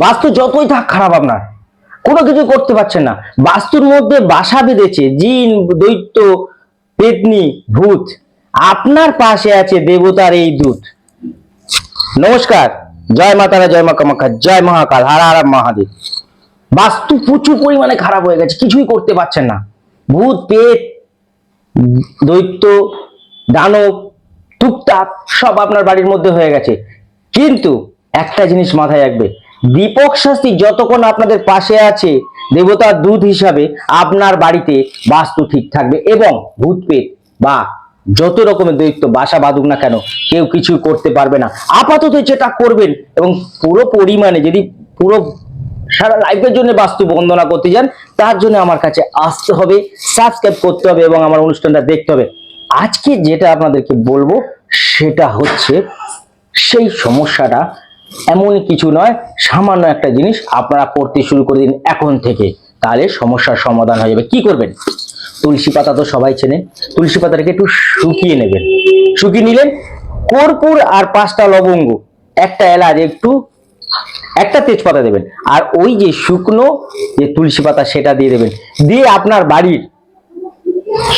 বাস্তু যতই থাক খারাপ, আপনার কোনো কিছু করতে পারছেন না। বাস্তুর মধ্যে বাসা বেঁধেছে জিন, দৈত্য, পেতনি, ভূত। আপনার পাশে আছে দেবতার এই দূত। নমস্কার, জয় মাতারা, জয় মা কামাখ্যা, জয় মহাকাল, হার হার মহাদেব। বাস্তু প্রচুর পরিমাণে খারাপ হয়ে গেছে, কিছুই করতে পারছেন না। ভূত, পেত, দৈত্য, দানব, টুকটাক সব আপনার বাড়ির মধ্যে হয়ে গেছে। কিন্তু একটা জিনিস মাথায় রাখবে, দীপক শাস্ত্রী যতক্ষণ আপনাদের পাশে আছে দেবতার দূত হিসাবে, আপনার বাড়িতে বাস্তু ঠিক থাকবে এবং ভূত পেত বা যত রকমের দৈত্য বাসা বাঁধুক না কেন কেউ কিছু করতে পারবে না। আপাতত যেটা করবেন, এবং পুরো পরিমাণে যদি পুরো সারা লাইফের জন্য বাস্তু বন্দনা করতে যান, তার জন্য আমার কাছে আসতে হবে, সাবস্ক্রাইব করতে হবে এবং আমার অনুষ্ঠানটা দেখতে হবে। আজকে যেটা আপনাদেরকে বলবো সেটা হচ্ছে সেই সমস্যাটা এমন কিছু নয়, সামান্য একটা জিনিস আপনারা করতে শুরু করে দিন এখন থেকে, তাহলে সমস্যার সমাধান হয়ে যাবে। কি করবেন? তুলসী পাতা তো সবাই চেনেন, তুলসী পাতাটাকে একটু শুকিয়ে নেবেন। শুকিয়ে নিলেন, কর্পূর আর 5টা লবঙ্গ, একটা এলাচ, একটা তেজপাতা দেবেন, আর ওই যে শুকনো যে তুলসী পাতা সেটা দিয়ে দেবেন। দিয়ে আপনার বাড়ির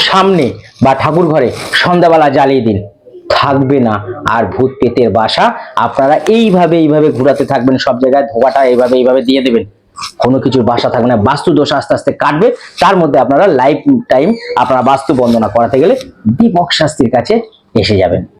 সামনে বা ঠাকুর ঘরে সন্ধ্যাবেলা জ্বালিয়ে দিন। থাকবে না আর ভূত পেতের বাসা। আপনারা এইভাবে ঘোরাতে থাকবেন, সব জায়গায় ধোঁয়াটা এইভাবে দিয়ে দেবেন, কোনো কিছুর বাসা থাকবে না। বাস্তু দোষ আস্তে আস্তে কাটবে। তার মধ্যে আপনারা লাইফ টাইম আপনারা বাস্তু বন্দনা করাতে গেলে দীপক শাস্ত্রীর কাছে এসে যাবেন।